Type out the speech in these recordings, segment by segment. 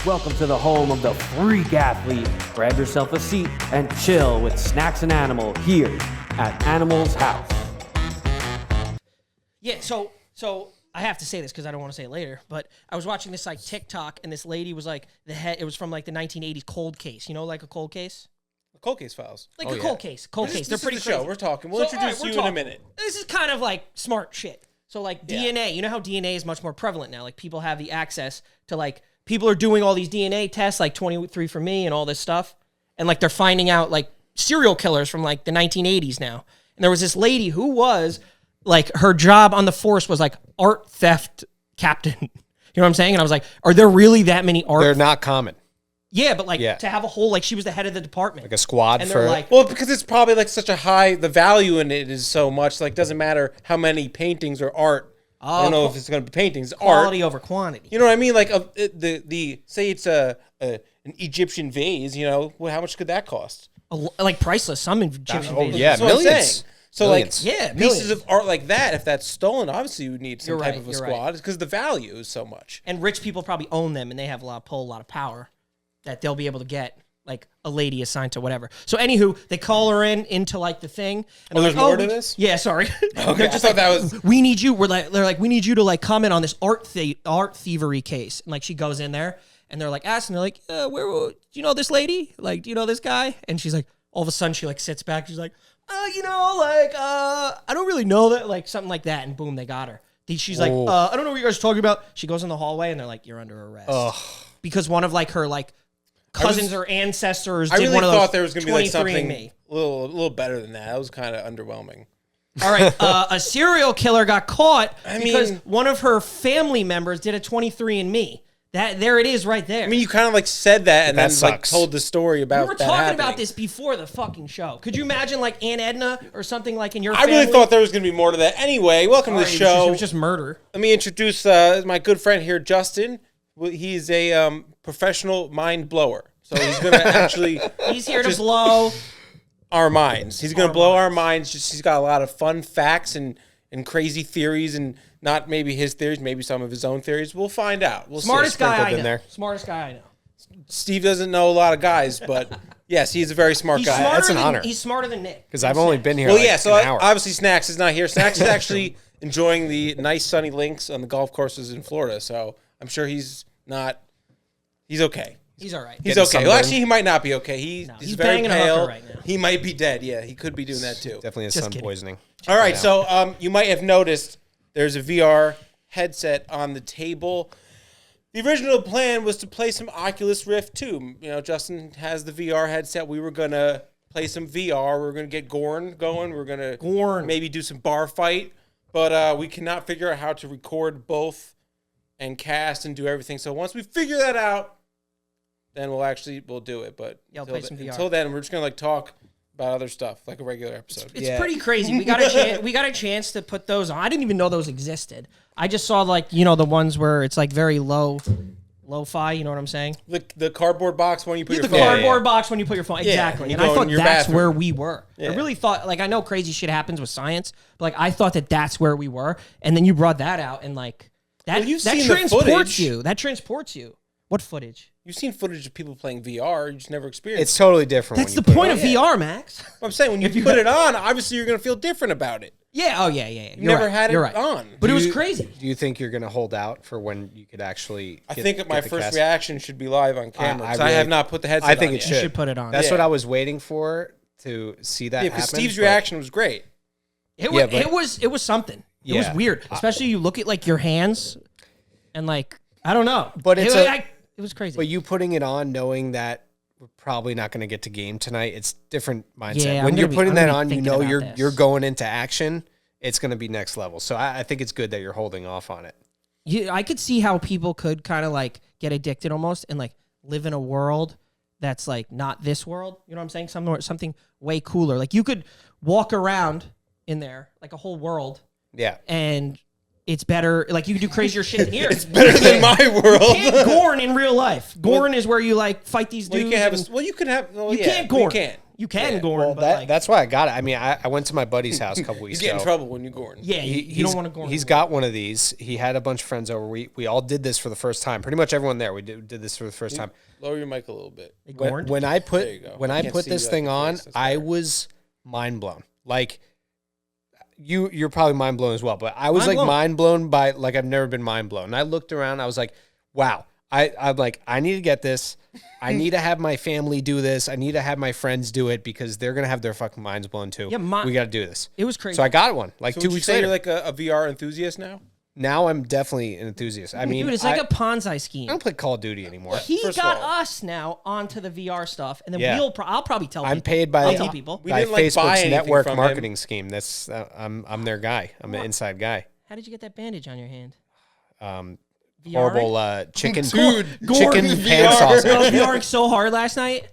Welcome to the home of the freak athlete. Grab yourself a seat and chill with Snacks and Animal here at Animal's House. Yeah, so I have to say this because I don't want to say it later, but I was watching this like TikTok and this lady was like it was from like the 1980s cold case. You know, like a cold case? Cold case files. Like cold case. Cold case. They're pretty crazy. crazy. Show. We're talking. We'll introduce you in a minute. This is kind of like smart shit. So like DNA, you know how DNA is much more prevalent now? Like people have the access to like, people are doing all these DNA tests, like 23andMe and all this stuff. And like they're finding out like serial killers from like the 1980s now. And there was this lady who was like, her job on the force was like art theft captain. You know what I'm saying? And I was like, are there really that many art? They're not common. Yeah, but like to have a whole, like she was the head of the department. Like a squad and for like, well, because it's probably like such a high, the value in it is so much, like doesn't matter how many paintings or art. I don't know if it's going to be paintings, quality art. over quantity. You know what I mean? Like the say it's an Egyptian vase, you know, well, how much could that cost? Like priceless. Some Egyptian vases. yeah, That's what I'm millions. saying. So Millions. like Yeah, pieces of art like that, if that's stolen, obviously you would need some type of a you're squad because the value is so much. And rich people probably own them, and they have a lot of power that they'll be able to get like a lady assigned to whatever. So anywho, they call her into like the thing. And there's like, more to this? Yeah, sorry. Okay, I thought that was. We need you. They're like, we need you to like comment on this art thievery case. And like she goes in there, and they're like asking, they're like, where do you know this lady? Like, do you know this guy? And she's like, all of a sudden she like sits back. She's like, I don't really know that, like something like that. And boom, they got her. She's like, I don't know what you guys are talking about. She goes in the hallway, and they're like, you're under arrest. Because one of like her like cousins or ancestors I did really one of those thought there was going to be like something 23andMe. a little better than that. That was kind of underwhelming. All right, a serial killer got caught because one of her family members did a 23andMe. There it is right there. I mean, you kind of like said that and That then like sucks. told the story about we were that talking happening. about this before the fucking show. Could you imagine like Aunt Edna or something like in your I family? really thought there was going to be more to that. Anyway, welcome to the show. It was just murder. Let me introduce my good friend here, Justin. He's a professional mind blower. So he's going to actually... He's here to blow our minds. He's going to blow our minds. Just he's got a lot of fun facts and crazy theories, and not maybe his theories, maybe some of his own theories. We'll find out. We'll Smartest see. guy I in know. there. Smartest guy I know. Steve doesn't know a lot of guys, but yes, he's a very smart He's guy. smarter That's an than, honor. He's smarter than Nick. Because I've only been here Well, like yeah, so an hour. obviously Snacks is not here. Snacks is actually enjoying the nice sunny links on the golf courses in Florida, so I'm sure he's okay. He's all right. He's Getting okay. Well, sunburned. actually, he might not be okay. He's he's very banging a hooker pale. right now. He might be dead. Yeah, he could be doing that too. Definitely has Just sun kidding. poisoning. All right, so you might have noticed there's a VR headset on the table. The original plan was to play some Oculus Rift 2. You know, Justin has the VR headset. We were going to play some VR. We were going to get Gorn going. We were going to maybe do some bar fight. But we cannot figure out how to record both and cast and do everything. So once we figure that out, then we'll do it. But Yeah, I'll play some VR. Until then, we're just going to like talk about other stuff, like a regular episode. It's pretty crazy. We got a chance to put those on. I didn't even know those existed. I just saw like, the ones where it's like very lo-fi, you know what I'm saying? The cardboard box when you put your The phone. cardboard box when you put your phone. Exactly. you And go I in thought your that's bathroom. where we were. Yeah. I really thought, like, I know crazy shit happens with science, but like I thought that's where we were. And then you brought that out and like that you've that seen the transports footage. you. That transports you. What footage? You've seen footage of people playing VR. You just never experienced It's totally different. That's when the you put point it of on. VR, Max. I'm saying when you put it on, obviously you're going to feel different about it. Yeah. Oh yeah. You never had it on. But it Do was you- crazy. Do you think you're going to hold out for when you could actually? I think my first reaction should be live on camera because I really- have not put the headset on I think it yet. should. You should put it on. That's Yeah. what I was waiting for to see that. Yeah, because happen, Steve's but- reaction was great. It Yeah, was, but- it was something. It was Yeah. weird, especially you look at like your hands, and like I don't know, But it's it was crazy. But you putting it on, knowing that we're probably not going to get to game tonight, it's different mindset. Yeah, when I'm you're gonna be- putting I'm that gonna be on, you thinking know about this. you're going into action. It's going to be next level. So I think it's good that you're holding off on it. I could see how people could kind of like get addicted almost and like live in a world that's like not this world. You know what I'm saying? Something way cooler. Like you could walk around in there like a whole world, Yeah. and it's better. Like you could do crazier shit in here. It's better than my world. You can't Gorn in real life. Gorn is where you like fight these Well, dudes. you can't have and- you can have. Well, You yeah, can't Gorn. You can't. You can Yeah, Gorn, Well, but like, that's why I got it. I mean, I went to my buddy's house a couple weeks You get in ago. trouble when you Gorn. yeah, you don't want to Gorn. He's got one of these. He had a bunch of friends over. We all did this for the first time. Pretty much everyone there. We did this for the first time. Lower your mic a little bit. They Gorned? When I put There you go. when I I can't put see this you at thing your on, face. That's I better. was mind blown. Like you're probably mind blown as well. But I was Mind like blown. mind blown by like I've never been mind blown. And I looked around. I was like, wow. I'm like, I need to get this. I need to have my family do this. I need to have my friends do it because they're gonna have their fucking minds blown too. Yeah, we got to do this. It was crazy. So I got one like So 2 would you weeks say later. you're like a VR enthusiast now? Now I'm definitely an enthusiast. I mean, Dude, it's like a Ponzi scheme. I don't play Call of Duty anymore. He First of got all- us now onto the VR stuff, and then Yeah. I'll probably tell I'm people. paid by I'll tell people. We by didn't, like, buy Facebook's anything network from him. marketing scheme. That's I'm their guy. I'm an inside guy. How did you get that bandage on your hand? Um, VR? horrible chicken Dude, chicken Gordon pan VR. sausage. I was VRing so hard last night.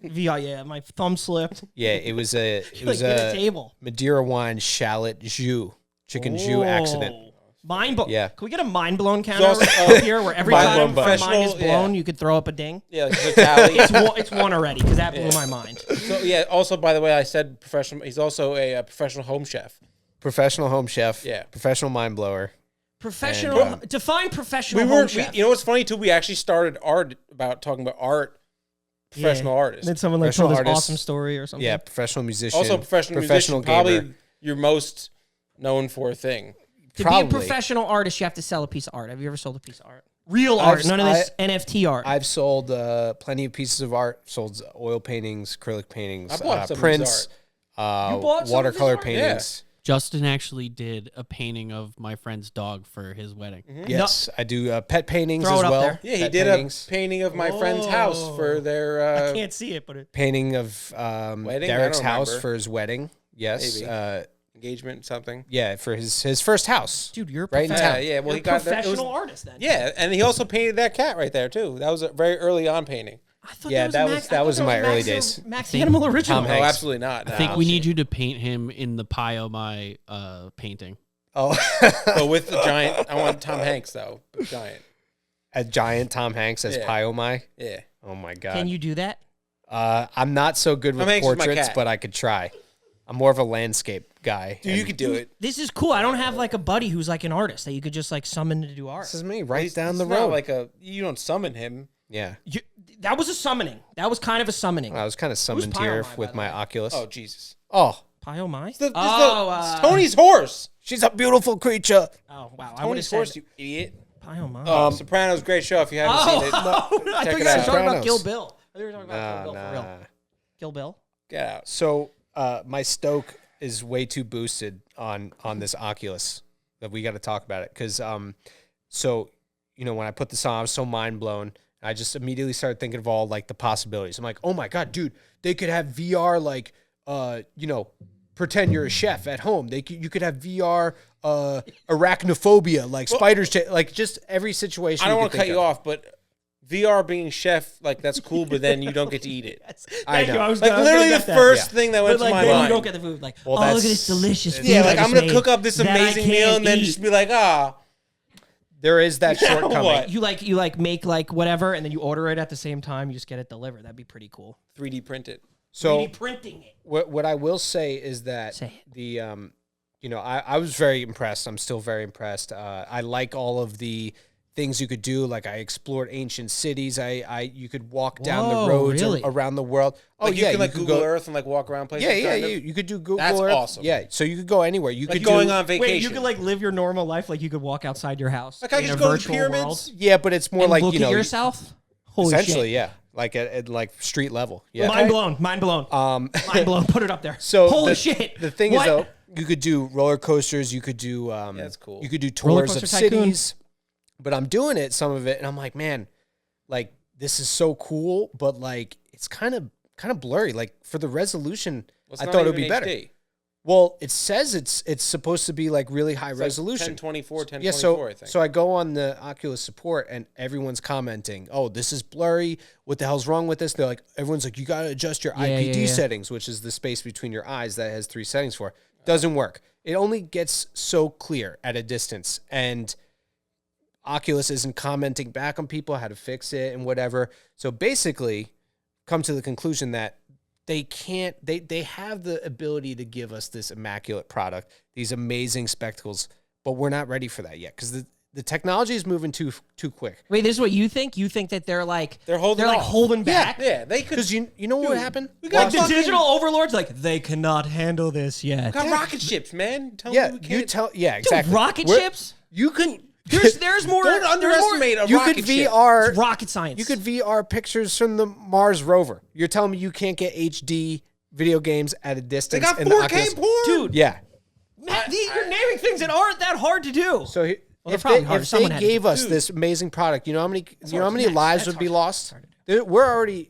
VR, yeah, my thumb slipped. Yeah, it was a Like hit a table. Madeira wine shallot jus chicken jus accident. Mind blown. Yeah. Can we get a mind blown counter also, up here where every mind time blown my mind is professional, blown, yeah. you could throw up a ding? Yeah, like Vitaly. It's one already because that blew my mind. So yeah. Also, by the way, I said professional. He's also a professional home chef. Professional home chef. Yeah. Professional mind blower. Professional. Define professional We home were. chef. You know what's funny too? We actually started talking about art. Professional artists. Then someone like Professional told this artists. awesome story or something. Yeah, professional musician. Also, professional musician. gamer. Probably your most known for thing. To Probably. be a professional artist, you have to sell a piece of art. Have you ever sold a piece of art? Real I've- art, none of this NFT art. I've sold plenty of pieces of art. Sold oil paintings, acrylic paintings, I bought some of his prints, You bought some of his watercolor art? paintings. Justin actually did a painting of my friend's dog for his wedding. Yes, I do pet paintings Throw as it up well. there. Yeah, he Pet did paintings. a painting of my friend's house for their. I can't see it, but it, Painting of Wedding? I Derek's don't house remember. for his wedding. Yes. Maybe. Engagement something. Yeah, for his first house. dude, you're a Right in professional. town. Yeah, well, You're he a got that. It was, professional artist then. yeah, and he also painted that cat right there too. That was a very early on painting. I thought Yeah, that that was, was- Max, that I thought was in my Max early or- days. Max Animal original. Tom No, Hanks. absolutely not. I think no. we need you to paint him in the pie o my painting. Oh, But with the giant. I want Tom Hanks though. Giant. a giant Tom Hanks as Yeah. Pyomai. Yeah. Oh my god. Can you do that? I'm not so good with Tom Hanks is my portraits, cat. but I could try. I'm more of a landscape guy. Dude, you and could do it. This is cool. I don't have like a buddy who's like an artist that you could just like summon to do art. This is me, right He's- down it's the not road. Like you don't summon him. Yeah, That was a summoning. That was kind of a summoning. I was kind of summoned here Pyomai, with by the my way? Oculus. Oh Jesus. Oh, Pie oh my? It's the- Oh, it's Tony's horse. she's a beautiful creature. Oh wow! I would have Tony's said horse. You idiot. Pie oh my. Oh, Sopranos, great show. If you haven't seen it, I thought you check were it talking out. about Sopranos. Kill Bill. I thought you were talking about Nah, Kill Bill for real. Kill Bill. get out. So my stoke is way too boosted on this Oculus that we got to talk about it because so you know when I put this on I was so mind blown. I just immediately started thinking of all like the possibilities. I'm like, oh my god, dude, they could have VR like you know, pretend you're a chef at home. You could have VR arachnophobia like spiders like just every situation. I don't want want to cut you off, but VR being chef, like that's cool, but then you don't get to eat it. I Thank you. know. I was Like gonna literally the get that. first thing that went But to like my then mind. you don't get the food. Like, Well, oh look at that's- this delicious food. Yeah, I like just I'm gonna made cook up this that I amazing meal can't and then eat. just be like, There is that shortcoming. what? You like make like whatever, and then you order it at the same time. You just get it delivered. That'd be pretty cool. 3D print it. So 3D printing it. what I will say is that Say it. the you know I was very impressed. I'm still very impressed. I like all of the things you could do. Like I explored ancient cities. You could walk down Whoa, the roads really? around the world. Oh Like yeah, you can like could Google go, Earth and like walk around places. Yeah, kind of. you could do Google That's Earth. awesome. Yeah, so you could go anywhere. You Like could going do, on vacation. Wait, you could like live your normal life. Like you could walk outside your house. Like I in just a go to the virtual pyramids. world Yeah, but it's more and like look you know at yourself. Holy essentially, shit. yeah, like at like street level. Yeah. Mind blown. Mind blown. Mind blown. Put it up there. So holy the, shit. The thing What? is though, you could do roller coasters. You could do that's cool. You could do Roller tours of Coaster Tycoon. cities. But I'm doing it, some of it, and I'm like, man, like this is so cool, but like it's kind of blurry. Like for the resolution, Well, it's I not thought it would even be better. HD. Well, it says it's supposed to be like really high It's like resolution. 1024, 1024, Yeah, so I think. so I go on the Oculus support and everyone's commenting, "Oh, this is blurry. What the hell's wrong with this?" They're like, everyone's like, "You got to adjust your IPD settings, which is the space between your eyes that has 3 settings for." Doesn't work. It only gets so clear at a distance, and Oculus isn't commenting back on people how to fix it and whatever. So basically, come to the conclusion that they can't. They have the ability to give us this immaculate product, these amazing spectacles, but we're not ready for that yet because the technology is moving too quick. Wait, this is what you think? You think that they're holding like off. holding back? Yeah, they could. Because you know what happened? We got Like the fucking- digital overlords, like they cannot handle this yet. got rocket ships, man. Tell Yeah, me we can't. Yeah, Dude, exactly. rocket We're- ships? You could. There's more. Don't underestimate a You rocket could ship. VR. It's rocket science. You could VR pictures from the Mars rover. You're telling me you can't get HD video games at a They distance? got in the 4K Oculus? porn, Dude. Yeah. Matt, you're naming things that aren't that hard to do. So they're if probably they, hard. if Someone they had to gave do- us this amazing product, you know how many hard. lives That's would be hard. lost? That's hard to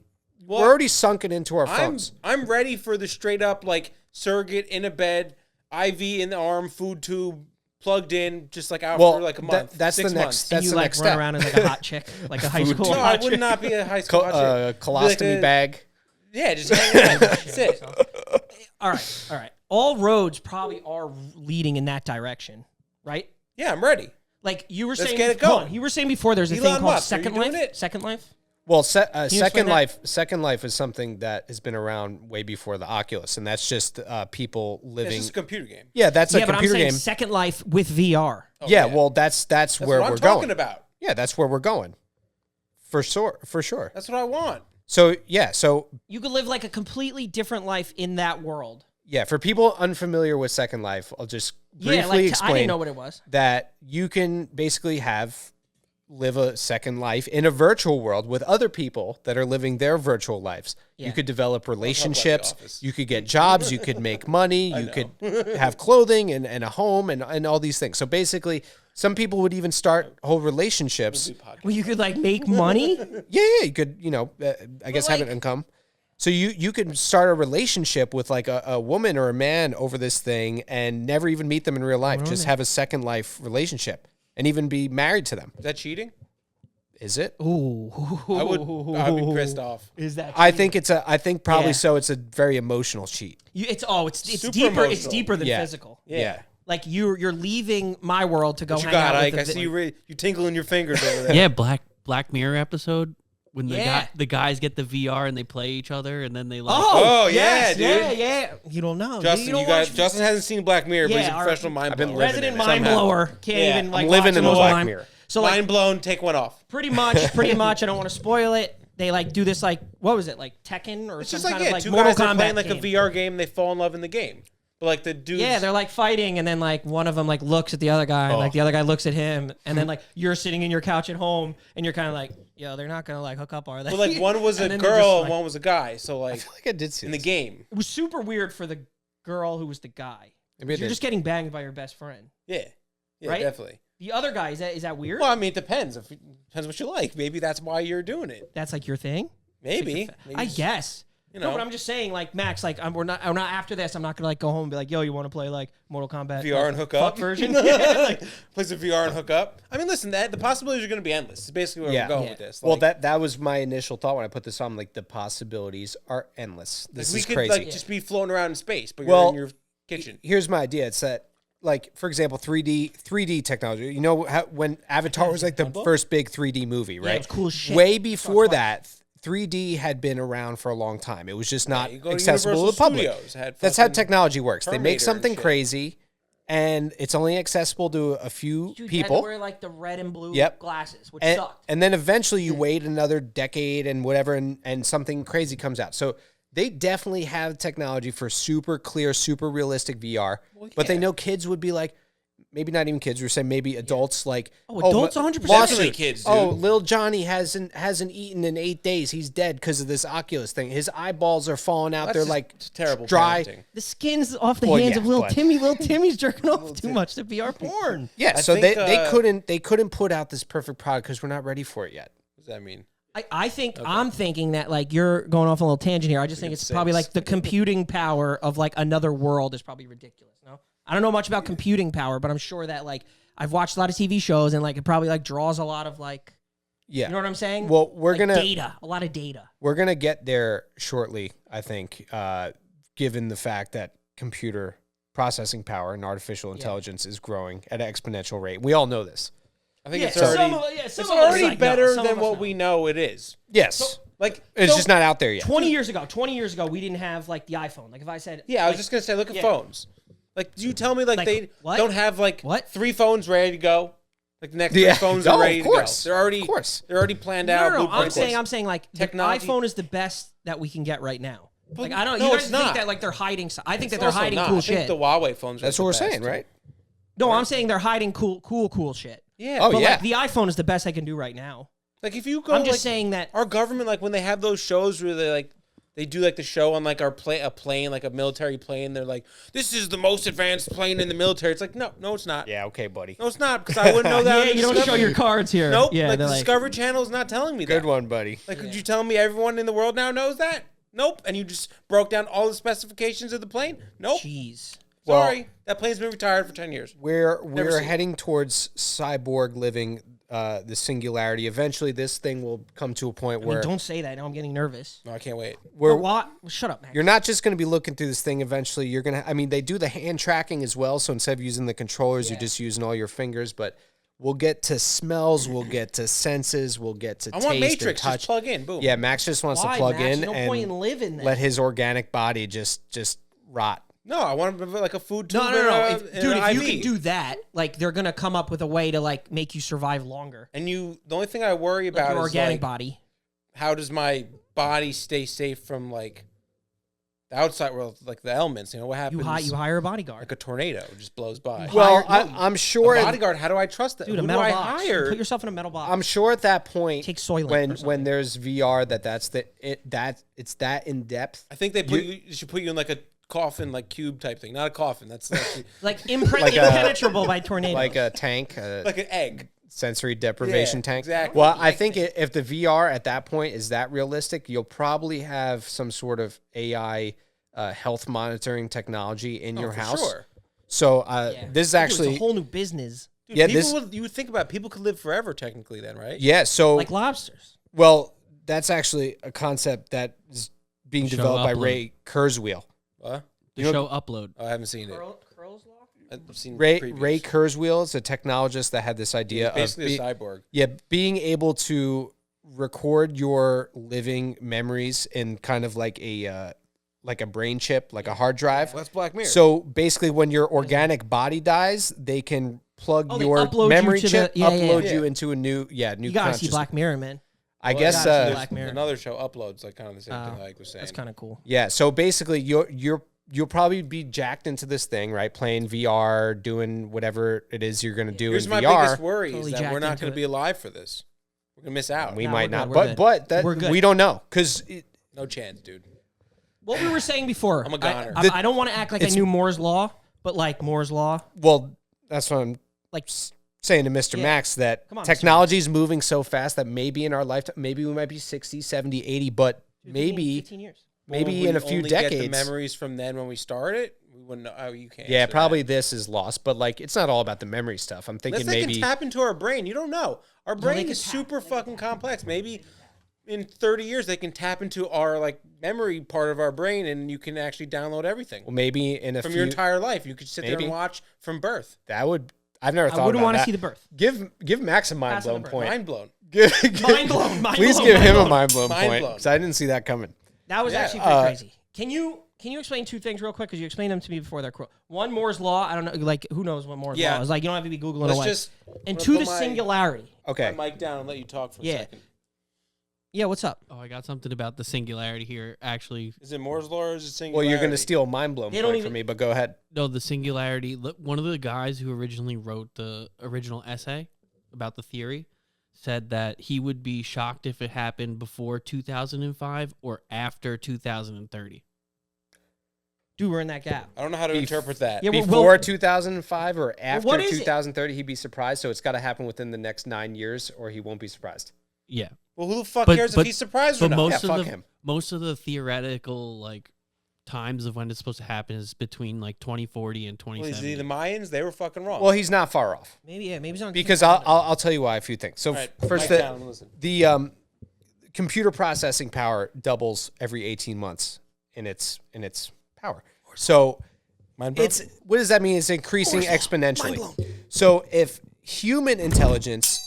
We're already sunken into our phones. I'm ready for the straight up like surrogate in a bed, IV in the arm, food tube plugged in, just like out for like a month. That's 6 the next. months. That's you the like next run step. around in like a hot chick, like a high school No, hot I would chick. not be a high school. Colostomy bag. Yeah, just hang out. That's it. All right. All roads probably are leading in that direction, right? Yeah, I'm ready. Like you were Let's saying, get it hold going. on, you were saying before, there's a Elon thing called Musk, are you Second doing Life. it? Second Life. Well, you explain Second that? Life. Second Life is something that has been around way before the Oculus, and that's just people It's living. just a computer game. Yeah, that's a Yeah, but I'm computer saying game. Second Life with VR. Yeah, yeah. well, that's That's where what we're I'm talking going. about. Yeah, that's where we're going. For sure. That's what I want. So yeah, so You could live like a completely different life in that world. yeah, for people unfamiliar with Second Life, I'll just briefly Yeah, like explain I didn't know what it was. that you can basically live a second life in a virtual world with other people that are living their virtual lives. Yeah. You could develop relationships, Office. you could get jobs, you could make money, you could have clothing and a home and all these things. So basically, some people would even start whole relationships. Well, you could like make money. Yeah, you could, I guess have like- an income. So you could start a relationship with like a woman or a man over this thing and never even meet them in real life. Just have a second life relationship and even be married to them. Is that cheating? Is it? Ooh, I'd be pissed off. Is that? I think probably Yeah. so. It's a very emotional cheat. It's Super deeper. It's emotional. deeper than Yeah. physical. Yeah. Like you're leaving my world to go What you hang got, out Ike? with I the- see you tingling your fingers over there. Yeah, Black Mirror episode when Yeah. the guys get the VR and they play each other and then they like. Oh, yes, yeah, dude. yeah. You don't know. Justin, you don't you guys. watch- Justin hasn't seen Black Mirror, but he's Yeah, a our- professional mind I've been blower. living Resident in it mind somehow. blower. Can't Yeah, even like I'm living watch in the the Black time. Mirror. So like Mind blown. Take one off. pretty much. I don't want to spoil it. They like do this like what was it like Tekken or It's some just like kind of like two Mortal guys are Kombat playing like game. a VR game. They fall in love in the game, but like the dudes. Yeah, they're like fighting, and then like one of them like looks at the other guy, and like the other guy looks at him, and then like you're sitting in your couch at home, and you're kind of like, yo, they're not gonna like hook up, are they? But like one was a And then they're girl just, and like- one was a guy. So I like feel like I did see in the this. game. It was super weird for the girl who was the guy. Maybe I You're did. just getting banged by your best friend. Yeah. Yeah, Right? definitely. The other guy is that weird? Well, I mean, it depends. Depends what you like. Maybe that's why you're doing it. That's like your thing. Maybe. I guess. You No, know. but I'm just saying, like Max, like we're not after this. I'm not gonna like go home and be like, yo, you want to play like Mortal Kombat VR and hook up fuck version? Yeah, like, Play some VR and hook up. I mean, listen, the possibilities are going to be endless. It's basically where Yeah. we're going Yeah. with this. Well, Like, that was my initial thought when I put this on. Like the possibilities are endless. This we is could crazy. like just be floating around in space, but you're Well, in your kitchen. Here's my idea. It's that, like, for example, 3D technology. You know how when Avatar was like the first big 3D movie, right? it was cool as shit. Way before that, 3D had been around for a long time. It was just not you go to accessible to Universal the public. Studios, had That's how fucking technology works. They Terminator make and something shit. crazy, and it's only accessible to a few Dude, you had people. to wear like the red and blue Yep. glasses, which and, sucked. and then eventually you wait another decade and whatever, and something crazy comes out. So they definitely have technology for super clear, super realistic VR. But they know kids would be like, maybe not even kids. We're saying maybe adults like. Oh, adults, but 100%. lost Definitely it. kids, dude. Oh, little Johnny hasn't eaten in 8 days. He's dead because of this Oculus thing. His eyeballs are falling out. That's They're just like terrible dry. parenting. The skin's off the Well, hands yeah, of little but- Timmy. Little Timmy's jerking off too much to VR porn. Yeah, I so think, they couldn't put out this perfect product because we're not ready for it yet. What does that mean? I think I'm thinking that like you're going off on a little tangent here. I just think it's probably like the computing power of like another world is probably ridiculous. No, I don't know much about computing power, but I'm sure that like I've watched a lot of TV shows and like it probably like draws a lot of like Yeah. you know what I'm saying? Well, we're Like, gonna data, a lot of data. We're going to get there shortly, I think, given the fact that computer processing power and artificial intelligence is growing at an exponential rate. We all know this. I think Yeah, it's already, some of us already like, no, better some than of us what know. we know it is. Yes. Like It's so- just not out there yet. 20 years ago, we didn't have like the iPhone. Like if I said, Yeah, I was like, just gonna say, look at yeah. phones. Like, do you tell me like they what? don't have like What? 3 phones ready to go? Like the next Yeah. 3 phones Oh, are of ready course. to go. Of course. They're already planned No, out. no, no. blueprints. I'm saying like Technology- the iPhone is the best that we can get right now. Like I don't. no, You guys it's think not. that like they're hiding? I think that It's they're also hiding not. cool I think shit. the Huawei phones. That's are what the we're best. saying, right? No, I'm saying they're hiding cool shit. Yeah. Oh, But yeah. like the iPhone is the best I can do right now. Like if you go, I'm just like, saying that. our government, like when they have those shows where they do like the show on like a plane, like a military plane. They're like, this is the most advanced plane in the military. It's like, no, it's not. Yeah, okay, buddy. No, it's not, because I wouldn't know that. on Yeah, the you don't show Discovery. your cards here. Nope. Yeah, like they're the like, Discovery Channel is not telling me Good that. one, buddy. Like, could you tell me everyone in the world now knows that? Nope. And you just broke down all the specifications of the plane? Nope. jeez. Sorry. That plane's been retired for 10 years. We're seen it. heading towards cyborg living, the singularity. Eventually, this thing will come to a point I mean, where don't say that. Now I'm getting nervous. No, I can't wait. we're, What? Shut up, Max. you're not just going to be looking through this thing. Eventually, you're going to. I mean, they do the hand tracking as well. So instead of using the controllers, you're just using all your fingers. But we'll get to smells. We'll get to senses. We'll get to I taste want and Matrix. touch. Just plug in. Boom. Yeah, Max just wants Why, to plug Max? in No point in and living there. let his organic body just rot. No, I want to like a food tube. No. and If, dude, an if you IV. can do that, like they're gonna come up with a way to like make you survive longer. And the only thing I worry Like about your is organic like, body. how does my body stay safe from like the outside world, like the elements? You know what happens? You hire a bodyguard. like a tornado it just blows by. Well, Hire- I'm sure. A bodyguard. How do I trust that? Dude, Who a metal do I box. hire? Put yourself in a metal box. I'm sure at that point, Take Soylent or when something. there's VR, it's that in depth. I think they should put you in like a coffin, like cube type thing. Not a coffin. That's like, like Like a- impenetrable by tornadoes. Like a tank, like an egg. sensory deprivation Yeah, tank. exactly. Well, I think if the VR at that point is that realistic, you'll probably have some sort of AI health monitoring technology in your For house. sure. So Yeah. this is Dude, actually it's a whole new business. Dude, Yeah, you would think about it, people could live forever technically then, right? yeah. So Like lobsters. well, that's actually a concept that is being Show developed by upload. Ray Kurzweil. What? The show upload. Oh, I haven't seen it. Curls law? I've seen Ray previews. Kurzweil is a technologist that had this idea of Basically a cyborg. being able to record your living memories in kind of like a brain chip, like a hard drive. Well, that's Black Mirror. So basically, when your organic body dies, they can plug Oh, they your upload you memory to the- chip, yeah, yeah, upload yeah. you into a new You gotta see conscious- Black Mirror, man. I Well, guess gotta see There's Black Mirror. another show uploads like kind of the same thing Oh, like was saying. That's kind of cool. yeah. So basically, you'll probably be jacked into this thing, right? Playing VR, doing whatever it is you're gonna do Here's in my VR. biggest worry Totally is that we're jacked not into going to it. be alive for this. We're going to miss out. We Nah, might we're not, good, we're but that We're good. we don't know because No chance, dude. What we were saying before. I'm a goner. I don't want to act like I knew Moore's law, but like Moore's law, well, that's what I'm like saying to Mr. Yeah. Max that Come on, Mr. technology is moving so fast that maybe in our lifetime, maybe we might be 60, 70, 80, but 15 maybe 15 years. maybe Will in a we few only get decades. the memories from then when we started, we wouldn't know. Oh, you can't. Yeah, answer probably that. this is lost, but like it's not all about the memory stuff. I'm thinking Unless they maybe can tap into our brain. You don't know. Our they brain can is tap. super fucking complex. Maybe in 30 years they can tap into our like memory part of our brain, and you can actually download everything well, maybe in a from few your entire life. You could sit there maybe. and watch from birth. that would I've never thought I wouldn't about want to that. see the birth. Give Max a mind Pass on blown the birth. point. Mind blown. Mind blown. Mind Please blown, give mind him blown. a mind blown Mind point blown. because I didn't see that coming. That was Yeah. actually pretty crazy. Can you explain two things real quick? Because you explained them to me before. They're cool. One, Moore's law. I don't know. Like, who knows what Moore's Yeah. law is? Like, you don't have to be googling Let's away. just And put two, the my- singularity. Okay. My mic down and let you talk for a Yeah. second. Yeah, what's up? Oh, I got something about the singularity here. Actually, Is it Moore's law or is it Well, singularity? you're going to steal a mind blown They don't point even- from me, but go ahead. no, the singularity. One of the guys who originally wrote the original essay about the theory said that he would be shocked if it happened before 2005 or after 2030. Dude, we're in that gap. I don't know how to interpret that. Yeah, well, Before 2005 or after what is it? 2030, he'd be surprised. So it's got to happen within the next 9 years, or he won't be surprised. Yeah, Well, who the fuck But- cares but- if he's surprised or but not? most Yeah, of fuck the him. most of the theoretical like times of when it's supposed to happen is between like 2040 and Well, the 2070. Mayans, they were fucking wrong. Well, he's not far off Maybe, yeah, maybe it's on because I'll tell you why a few things. So All right, first, mic down and listen. the computer processing power doubles every 18 months in its power. So Mind blown? it's what does that mean? It's increasing exponentially. So if human intelligence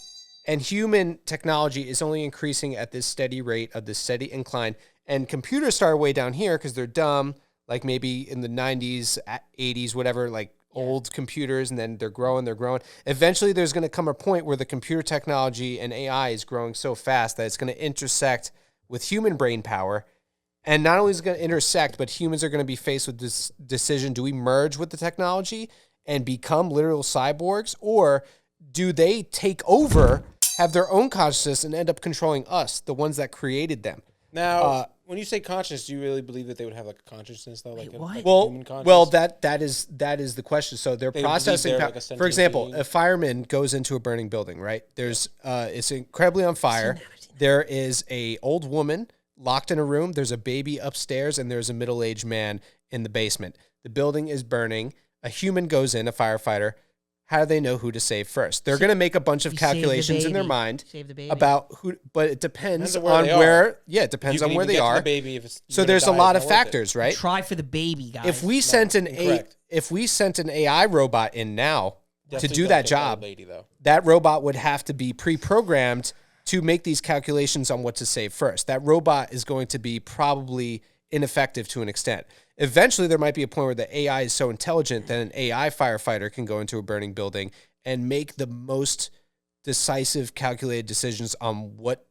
And human technology is only increasing at this steady rate of this steady incline. And computers start way down here because they're dumb, like maybe in the 90s, 80s, whatever, like old computers, and then they're growing. Eventually, there's going to come a point where the computer technology and AI is growing so fast that it's going to intersect with human brain power. And not only is it going to intersect, but humans are going to be faced with this decision: do we merge with the technology and become literal cyborgs, or do they take over, have their own consciousness, and end up controlling us, the ones that created them? Now, when you say consciousness, do you really believe that they would have like a consciousness though, like what? a human consciousness? Well, that is the question. So they're They processing. believe they're like a sentient For example, being? a fireman goes into a burning building, right? There's it's incredibly on fire. There is a old woman locked in a room. There's a baby upstairs, and there's a middle-aged man in the basement. The building is burning. A human goes in, a firefighter. How do they know who to save first? They're going to make a bunch of You save the calculations in their baby. mind Save the baby. about who, but it depends Depends on where on they are. where. Yeah, it You depends can on where even they get to are. the baby if it's, So you're gonna there's a die, lot it's of not worth it. factors, right? Try for the baby, guys. If we sent incorrect. if we sent an AI robot in now Definitely to do don't that take that job, lady, though. that robot would have to be pre-programmed to make these calculations on what to save first. That robot is going to be probably ineffective to an extent. Eventually, there might be a point where the AI is so intelligent that an AI firefighter can go into a burning building and make the most decisive, calculated decisions on what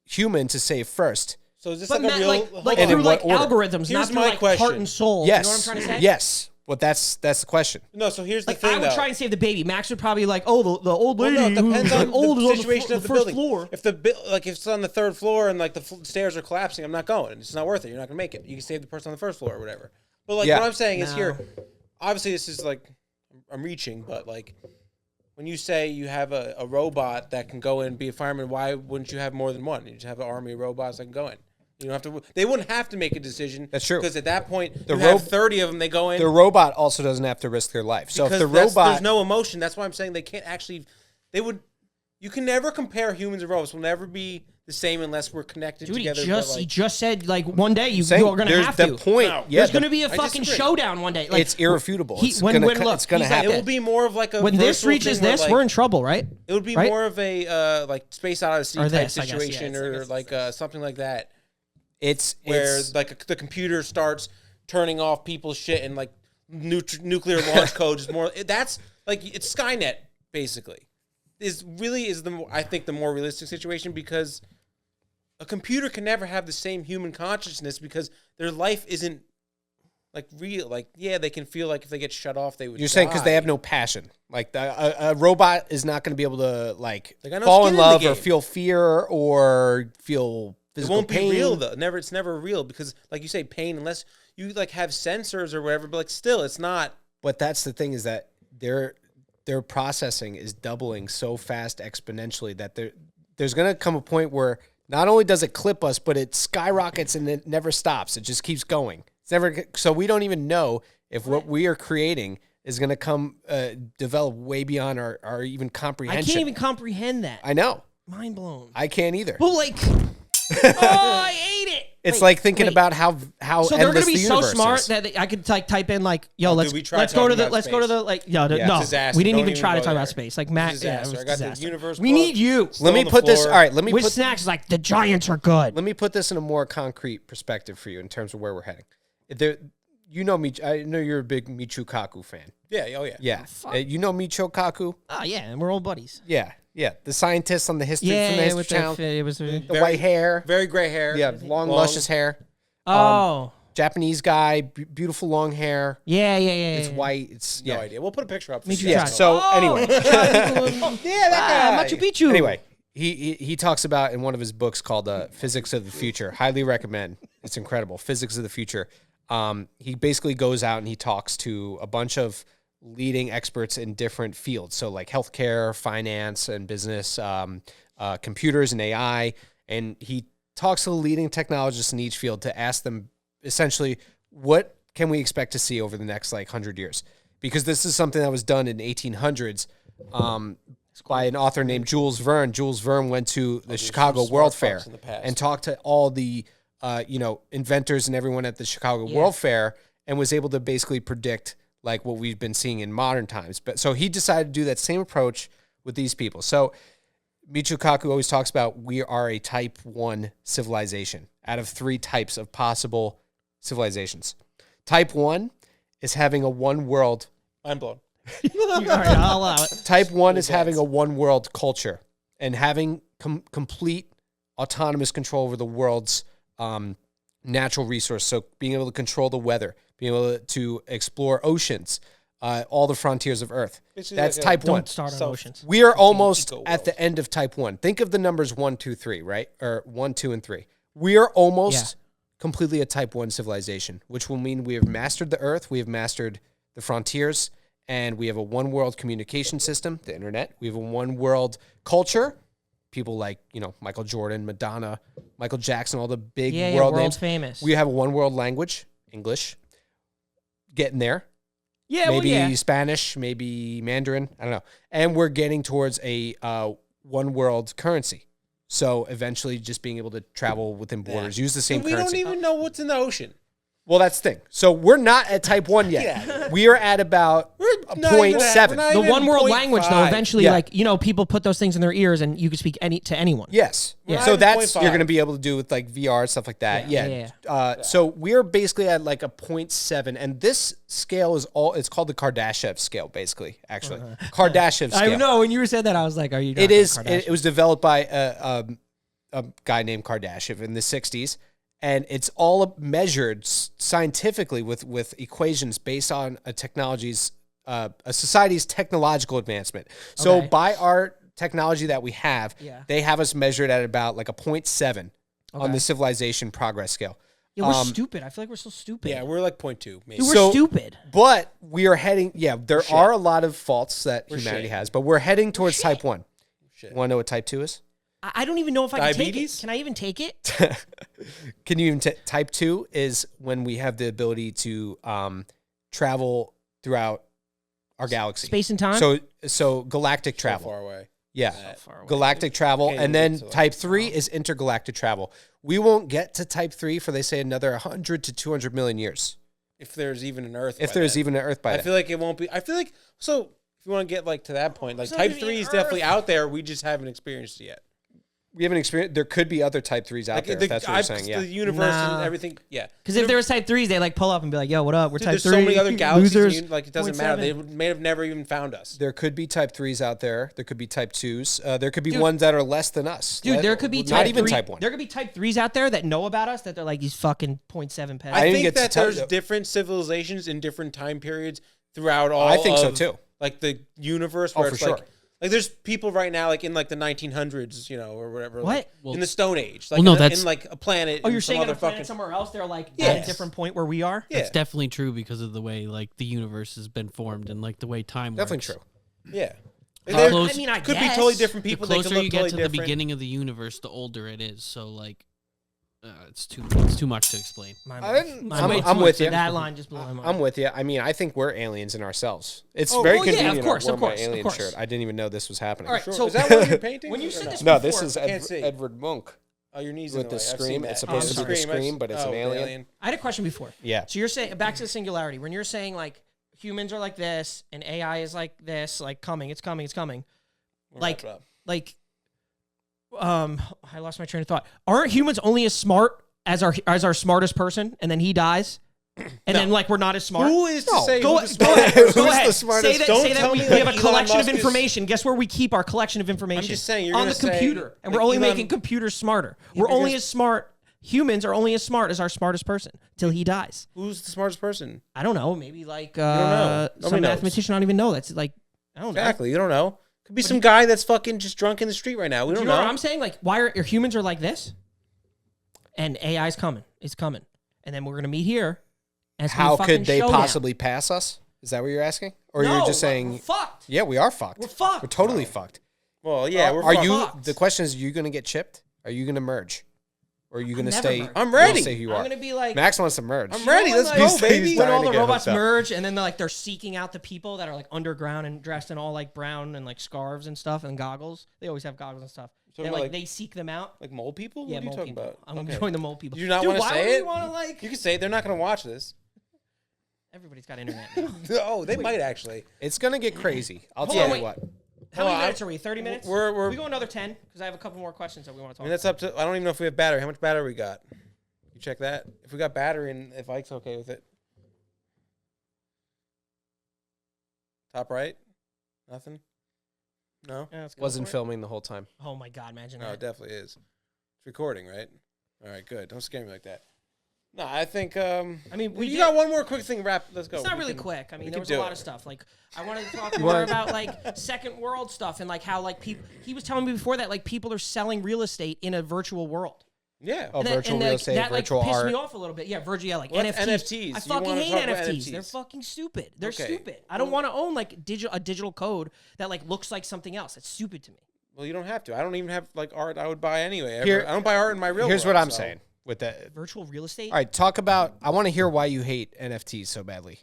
human to save first. So is this But like Matt, a real? like hold like on. And in through what like order? algorithms, Here's not through my like question. heart and soul. Yes. You know what I'm trying to say? Yes. Well, that's the question. No, so here's the Like thing. I would though. try and save the baby. Max would probably be like, oh, the old Well, lady. no, it depends who's on like old is the on situation the of the first building. floor. If like if it's on the third floor and like the stairs are collapsing, I'm not going. It's not worth it. You're not gonna make it. You can save the person on the first floor or whatever. But like Yeah. what I'm saying is No. here, obviously this is like I'm reaching, but like when you say you have a robot that can go in and be a fireman, why wouldn't you have more than one? You just have an army of robots that can go in. You don't have to. They wouldn't have to make a decision. That's true. Because at that point, The you have rob- 30 of them. They go in. The robot also doesn't have to risk their life. So if because the there's robot, no emotion. That's why I'm saying they can't actually. They would. You can never compare humans and robots. Will never be the same unless we're connected Dude, together. he just said like one day you're saying gonna there's have the to. point. No. Yeah, There's the- gonna be a I fucking disagree. showdown one day. Like it's irrefutable. he- It's when- gonna when- look, it's gonna he's like, happen. It will be more of like a. when this virtual reaches thing where, this, like, we're in trouble, right? It would be right? more of a like Space Odyssey Or type this, I guess, yeah, situation, I or guess like something like that, It's where it's, like the computer starts turning off people's shit and like nuclear launch code is more. That's like it's Skynet basically. Is the I think the more realistic situation, because a computer can never have the same human consciousness because their life isn't like real. Like yeah, they can feel like if they get shut off, they would. you're saying because they die. have no passion. Like a robot is not going to be able to like They got no fall skin in in the love or game. feel fear or feel It physical won't pain. be real though. It's never real because like you say, pain unless you like have sensors or whatever. But like still, it's not. But that's the thing is that their processing is doubling so fast exponentially that there's going to come a point where not only does it clip us, but it skyrockets and it never stops. It just keeps going. It's never so we don't even know if what we are creating is going to come develop way beyond our even I comprehension. can't even comprehend that. I know. Mind blown. I can't either. But like, oh, I ate it. It's Wait, like thinking wait. about how So they're endless gonna be the so universe smart is. that I could like type in like, yo, Oh, let's dude, we tried let's go to talking the about let's go to space. the like, Yeah, no, disaster. we didn't Don't even try to even talk go about there. space. Like Matt, yeah, it Disaster. was I got the disaster. universe We book. need you. Still Let me on the put this. floor. All right, let me With put snacks is like the Giants are good. let me put this in a more concrete perspective for you in terms of where we're heading. There, you know me. I know you're a big Michio Kaku fan. Yeah. Oh yeah. Yeah, you know Michio Kaku. Oh yeah, and we're old buddies. Yeah, the scientist on the history from the Yeah, History with Channel. it was. The white hair. Very gray hair. Yeah, long, luscious hair. Oh, Japanese guy, beautiful long hair. yeah. It's white. It's No yeah. idea. We'll put a picture up. For Me you too. guys. Yeah. So anyway, Yeah, that guy. Machu Picchu. anyway, he talks about in one of his books called Physics of the Future. Highly recommend. It's incredible. Physics of the Future. He basically goes out and he talks to a bunch of leading experts in different fields. So like healthcare, finance and business, computers and AI. And he talks to the leading technologists in each field to ask them essentially, what can we expect to see over the next like 100 years? Because this is something that was done in 1800s by an author named Jules Verne. Jules Verne went to the Chicago some World smart Fair fucks in the past. and talked to all the inventors and everyone at the Chicago World Fair and was able to basically predict like what we've been seeing in modern times. But so he decided to do that same approach with these people. So Michio Kaku always talks about we are a type 1 civilization out of 3 types of possible civilizations. Type 1 is having a one world. Mind blown. All right, I'll allow it. Type 1 is having a one world culture and having complete autonomous control over the world's natural resource. So being able to control the weather, being able to explore oceans, all the frontiers of Earth. Basically That's like type 1. Don't start on oceans. We are almost eco at the end of type 1. Think of the numbers 1, 2, 3, right? Or 1, 2, and 3. We are almost completely a type 1 civilization, which will mean we have mastered the Earth, we have mastered the frontiers, and we have a one world communication system, the internet. We have a one world culture. People like, Michael Jordan, Madonna, Michael Jackson, all the big world names. Famous. We have a one world language, English. Getting there. Yeah, Maybe Spanish, maybe Mandarin. I don't know. And we're getting towards a one world currency. So eventually just being able to travel within borders, use the same We currency. don't even know what's in the ocean. Well, that's the thing. So we're not at type 1 yet. Yeah. We are at about a not even 0.7. we're not The even one world 0.5. language, though, eventually, Yeah. people put those things in their ears and you can speak to anyone. Yes. We're not So even that's 0.5. you're going to be able to do with like VR and stuff like that. Yeah. So we're basically at like a 0.7, and this scale is it's called the Kardashev scale, basically. Actually, Kardashev scale. I know when you said that, I was like, "Are you?" It is. It was developed by a guy named Kardashev in the 60s, and it's all measured scientifically with equations based on a society's technological advancement. So Okay. by our technology that we have, Yeah. they have us measured at about like a 0.7 on Okay. the civilization progress scale. Yeah, we're stupid. I feel like we're so stupid. Yeah, we're like 0.2. Maybe. Dude, we're So- stupid. But we are heading. Yeah, there are a lot of faults that humanity shit. has, but we're heading towards type 1. Shit. Want to know what type 2 is? I don't even know if I can take it. Diabetes? Can I even take it? Can you even type 2 is when we have the ability to travel throughout our galaxy, Space and time? So galactic So travel, far away. yeah, far away. galactic travel, Can't and even then get to, like, type 3 is intergalactic travel. We won't get to type 3 for they say another 100 to 200 million years, If there's even an Earth. if by there's then. even an Earth by I then. feel like it won't be. I feel like so. If you want to get like to that point, like There's not type gonna be 3 an is definitely Earth. out there. We just haven't experienced it yet. We haven't experienced. There could be other type 3s out Like there. If that's what you're saying. Yeah. the universe Nah. and everything. Yeah, Because if there was type 3s, they like pull up and be like, "Yo, what up? We're Dude, type there's 3." so many other galaxies. Losers. Like it doesn't matter. 0.7. They may have never even found us. There could be type 3s out there. There could be type 2s. There could be Dude. ones that are less than us. Dude, there could be not type even 3, type 1. There could be type 3s out there that know about us that they're like these fucking 0.7 pets. I I didn't think get to that tell there's you. different civilizations in different time periods throughout all. I think so, of, too. Like the universe, Oh, where for it's like, sure. like there's people right now, like in like the 1900s, or whatever. What? Like, in the Stone Age? Like Well, no, in, that's- in like a planet. Oh, you're in some saying on other a planet fucking. somewhere else they're like at Yes. a different point where we are? Yeah, It's definitely true because of the way like the universe has been formed and like the way time Definitely works. true. yeah. How There close- I mean, I could be guess. totally different The people. They could closer look you get totally to the different. beginning of the universe, the older it is. So like, it's too much to explain. My I'm mind. with you. That line just blew my mind. I'm with you. I mean, I think we're aliens in ourselves. It's Oh, very well, yeah, of convenient. course, I wore of my course, of alien course. shirt. I didn't even know this was happening. All right, Sure. so Is that one of your paintings? when you or said no? this No, before, this is can't see. Edward Munch. Oh, your knees with in the way. I've scream. seen that. It's supposed to be the scream, but it's an the alien. I had a question before. Yeah. So you're saying back to the singularity when you're saying like humans are like this and AI is like this, like it's coming. We're Like, wrapped up. like, I lost my train of thought. Aren't humans only as smart as our smartest person, and then he dies, and then like we're not as smart? Who is to No. say Go, who's go the ahead. smartest? Go Who's ahead. the smartest? Say that, Don't say that tell we me, have like, a Elon collection of Musk is- information. Guess where we keep our collection of information? just saying, you're on gonna the say, computer, and like, we're only Elon- making computers smarter. We're only because- as smart. Humans are only as smart as our smartest person till he dies. Who's the smartest person? I don't know. Maybe like know. some Nobody knows. mathematician I don't even know. That's like I don't know. Exactly. You don't know. Could be some guy that's fucking just drunk in the street right now. We Do don't you know know. what I'm saying? Like, why are humans are like this, and AI's coming. It's coming, and then we're gonna meet here. And it's gonna How be fucking could they showdown. possibly pass us? Is that what you're asking? Or No, you're just we're saying, fucked. yeah, we are fucked. We're fucked. We're totally fucked. Well, yeah, we're Are fucked. you? fucked. The question is, are you going to get chipped? Are you going to merge? Or are you going to never stay? merge. I'm you'll ready. Stay who you I'm are. gonna be like Max wants to merge. I'm ready. You know Let's when, go, like, baby. When trying all to the get robots hooked up. merge, and then they're seeking out the people that are like underground and dressed in all like brown and like scarves and stuff and goggles. They always have goggles and stuff. Talking They about, like like- they seek them out. Like mole people? Yeah, what are you mole talking people. about? I'm gonna Okay. join the mole people. Do you not Dude, wanna why say would it? You want to like? You can say it. They're not going to watch this. Everybody's got internet. Now. Oh, they might actually. It's going to get crazy. I'll Hold tell on, you wait. what. How many minutes are we? 30 minutes? We're we go another 10 because I have a couple more questions that we want to talk I mean, that's up to. I don't even know if we have battery. How much battery we got? You check that. If we got battery and if Ike's okay with it. Top right. Nothing. No. Yeah, let's go Wasn't for it. filming the whole time. Oh my God, imagine No, that. it definitely is. It's recording, right? All right, good. Don't scare me like that. No, I think. I mean, we you did- got one more quick thing. Wrap. Let's go. It's not We really can- quick. I mean, we there can was do a lot it. of stuff. Like, I wanted to talk more about like second world stuff and like how like people. He was telling me before that like people are selling real estate in a virtual world. Yeah. Oh, And virtual and, real like, estate, that virtual like pissed art. me off a little bit. Yeah, virtual. Yeah, like Well, that's NFTs. NFTs. I You fucking wanna hate talk about NFTs. They're NFTs. fucking stupid. They're Okay. stupid. I don't want to own like a digital code that like looks like something else. That's stupid to me. Well, you don't have to. I don't even have like art I would buy anyway. Here- I don't buy art in my real Here's world, what I'm so- saying with that. Virtual real estate. All right, talk about. I want to hear why you hate NFTs so badly.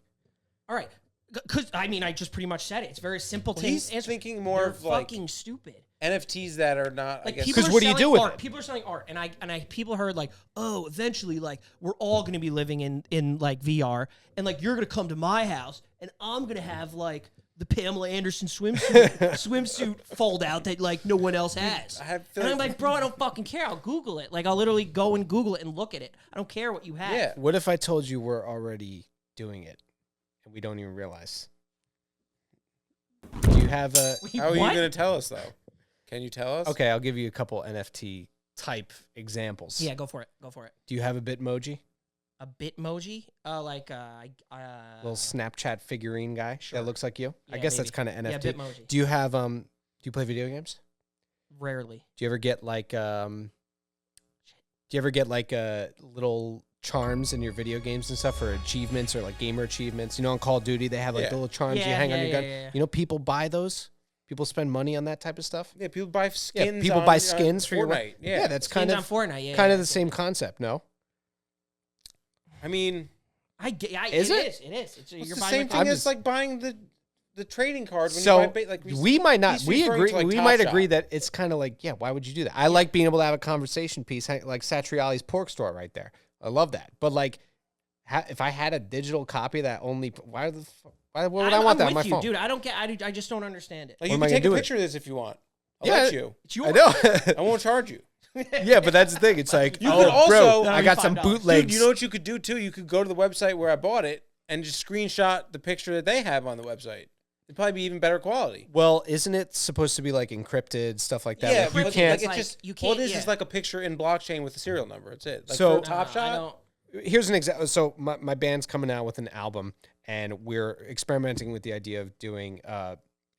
All right. Because I mean, I just pretty much said it. It's very simple. Well, to he's answer. thinking more They're of like fucking stupid. NFTs that are not. Like I guess, people 'Cause are what do you selling do with art. it? People are selling art, and I people heard like, oh, eventually like we're all gonna be living in like VR, and like you're gonna come to my house, and I'm gonna have like the Pamela Anderson swimsuit fold out that like no one else has. feel And I'm like- like, bro, I don't fucking care. I'll Google it. Like I'll literally go and Google it and look at it. I don't care what you have. yeah. What if I told you we're already doing it and we don't even realize? Do you have a? Wait, How are you what? going to tell us though? Can you tell us? Okay, I'll give you a couple NFT type examples. Yeah, go for it. Go for it. Do you have a Bitmoji? A Bitmoji, Little Snapchat figurine guy Sure. that looks like you. I Yeah, guess that's maybe. kind of Yeah, NFT. Bitmoji. Do you have Do you play video games? Rarely. Do you ever get like little charms in your video games and stuff, or achievements, or like gamer achievements? You know, on Call of Duty they have like Yeah. the little charms you Yeah, hang on yeah, your gun. yeah, yeah. You know, people buy those. People spend money on that type of stuff. Yeah, people buy skins. Yeah, people on, buy skins for your Fortnite. Yeah. that's Skins kind on of Fortnite. Yeah, kind yeah, of the same concept. No, I mean, Is it? It is. It's, it's you're the buying same like, thing I'm as just- like buying the trading card when so you buy we might not. he's We referring agree. to, like, we Top might Shot. agree that it's kind of like, yeah. Why would you do that? I like being able to have a conversation piece, like Satriali's pork store right there. I love that. But like, if I had a digital copy of that only, why would I want I'm that on with my you, phone? dude. I don't get. I just don't understand it. Like What you am I can gonna take a do with picture of this if you want. I'll Yeah, let you. It's yours. I know. I won't charge you. Yeah, but that's the thing. It's like, You oh, could also- bro, I got some $5. bootlegs. Dude, you know what you could do too? You could go to the website where I bought it and just screenshot the picture that they have on the website. It'd probably be even better quality. Well, isn't it supposed to be like encrypted stuff like that? Yeah, Like, you but can't. like, it's like, just you all it can't- is yeah. like a picture in blockchain with the serial number. That's it. Like So- for Top I Shot. don't. Here's an example. So my band's coming out with an album, and we're experimenting with the idea of doing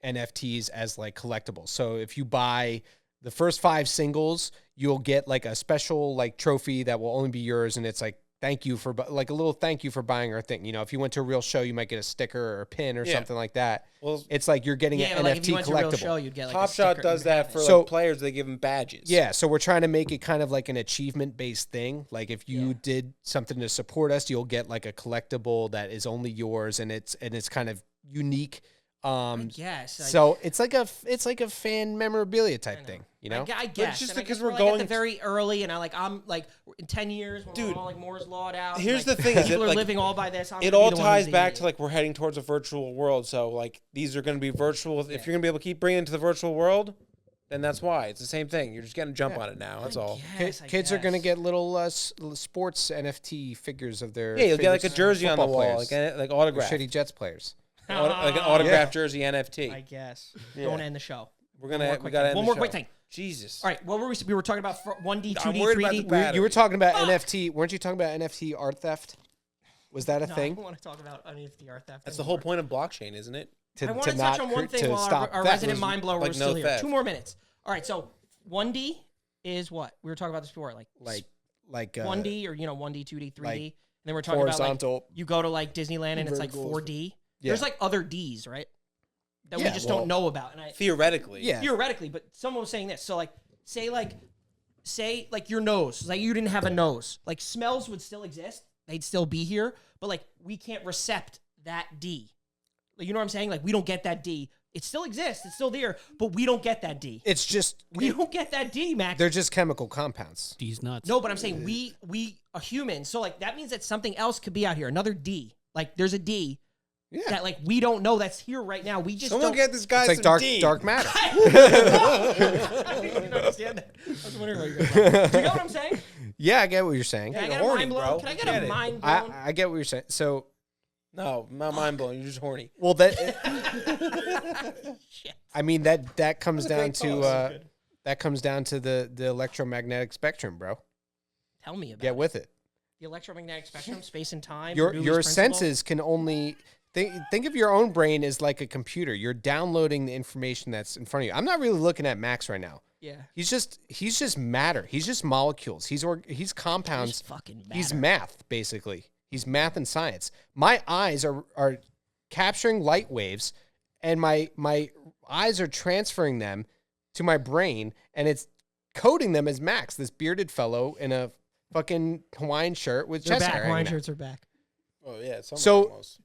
NFTs as like collectibles. So if you buy the first 5 singles, you'll get like a special like trophy that will only be yours, and it's like thank you for like a little thank you for buying our thing. You know, if you went to a real show, you might get a sticker or a pin or Yeah. something like that. Well, It's like you're getting Yeah, an but like if you NFT went to a real collectible. show, you'd get like Top a Shot sticker does and you have that for it. So- like players. They give them badges. Yeah, so we're trying to make it kind of like an achievement based thing. Like if you did something to support us, you'll get like a collectible that is only yours, and it's kind of unique. Yes. Like, So it's like a fan memorabilia type thing, you know? I guess. just and I because guess we're like going at the to- very early, and I'm like in 10 years, when Dude, we're all like Moore's lawed out. here's like, the thing is people that, are like, living all by this. I'm It gonna all be the one ties who's the back idiot. to like we're heading towards a virtual world. So like these are going to be virtual. If you're going to be able to keep bringing it to the virtual world, then that's why it's the same thing. You're just getting to jump on it now. That's all. Yes, I Kids are going to guess. get little sports NFT figures of their Yeah, you'll get like a favorite jersey on the football wall, players. like Or autograph, shitty Jets players. like an autographed jersey NFT. I guess. Yeah. Don't end the show. We're One gonna more we quick got thing. One more quick thing. Jesus. All right, what were we were talking about 1D, 2D, I'm worried about 3D. the battery. You were talking about NFT. Weren't you talking about NFT art theft? Was that a No, I thing? don't want to talk about NFT art theft. That's the whole point of blockchain, isn't it? To, I want to to not touch on one cr- thing to while stop our theft. resident mind blower like was no still here. theft. 2 more minutes. All right, so 1D is what? We were talking about this before, like like 1D or 1D, 2D, 3D. like and then we're talking about horizontal. like you go to like Disneyland and it's like verticals. 4D. Yeah. There's like other Ds, right? That we Yeah, just well- don't know about. And Theoretically. Yeah. theoretically, but someone was saying this. So like say your nose, like you didn't have a nose. Like smells would still exist. They'd still be here, but like we can't recept that D. Like, you know what I'm saying? Like we don't get that D. It still exists. It's still there, but we don't get that D. It's just We don't get that D, Max. they're just chemical compounds. These nuts. No, but I'm saying we are human. So like that means that something else could be out here. Another D. Like there's a D, that like we don't know that's here right now. We just Someone don't. get this guy It's like some dark matter. I didn't understand that. I was wondering what you were talking about. Do you know what I'm saying? Yeah, I get what you're saying. Can I you're get a horny, mind blown? bro. Can I get Get a it. mind blown? I get what you're saying. So, No, not mind blowing. You're just horny. well, that I mean that comes down to the electromagnetic spectrum, bro. Tell me about Get it. with it. The electromagnetic spectrum, space and time. Your Bernoulli's principle. senses can only think of your own brain as like a computer. You're downloading the information that's in front of you. I'm not really looking at Max right now. Yeah. He's just matter. He's just molecules. He's compounds. Just fucking He's matter. math, basically. He's math and science. My eyes are capturing light waves, and my eyes are transferring them to my brain, and it's coding them as Max, this bearded fellow in a fucking Hawaiian shirt with They're chest back. hair. Hawaiian hanging out. shirts are back. Oh yeah. So- Almost.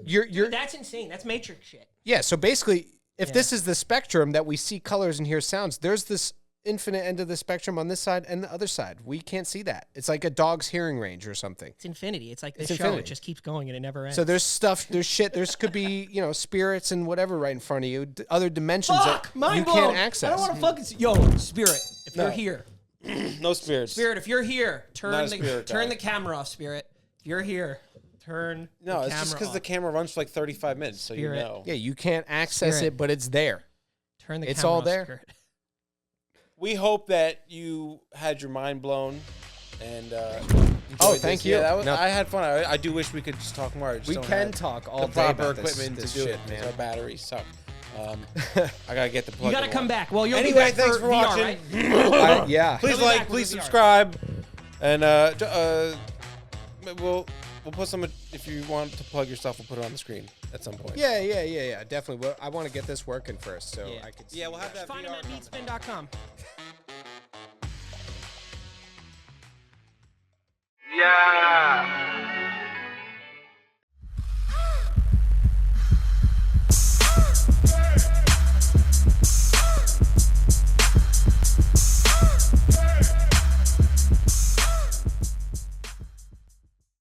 You're That's insane. That's Matrix shit. yeah. So basically, if Yeah. this is the spectrum that we see colors and hear sounds, there's this infinite end of the spectrum on this side and the other side. We can't see that. It's like a dog's hearing range or something. It's infinity. It's like this It's show. infinity. It just keeps going and it never ends. So there's stuff, there's shit, there's could be, spirits and whatever right in front of you, other dimensions Fuck! that Mind you blown. can't access. I don't want to fucking see. Yo, Spirit, if you're here. No spirits. Spirit, if you're here, Not turn a spirit guy. the camera off, Spirit. If you're here, turn No, the it's just camera because off. the camera runs for like 35 minutes, so Spirit. you know. Yeah, you can't access Spirit. it, but it's there. Turn the It's camera all off, there. Spirit. We hope that you had your mind blown and Oh, enjoyed thank this. you. Yeah, that was, No. I had fun. I do wish we could just talk more. I just We don't can have talk all the day proper about this equipment this to do shit, it because man. our batteries suck. I gotta get the plug. You got to in come one. back. Well, you'll be Anyway, back thanks for VR, watching. right? Yeah. Please He'll be like, back with please the VR. subscribe, and we'll put some. If you want to plug yourself, we'll put it on the screen at some point. Yeah, definitely. Well, I want to get this working first, so Yeah. I could. Yeah, we'll have that. Find him VR at coming. meatspin.com. Yeah.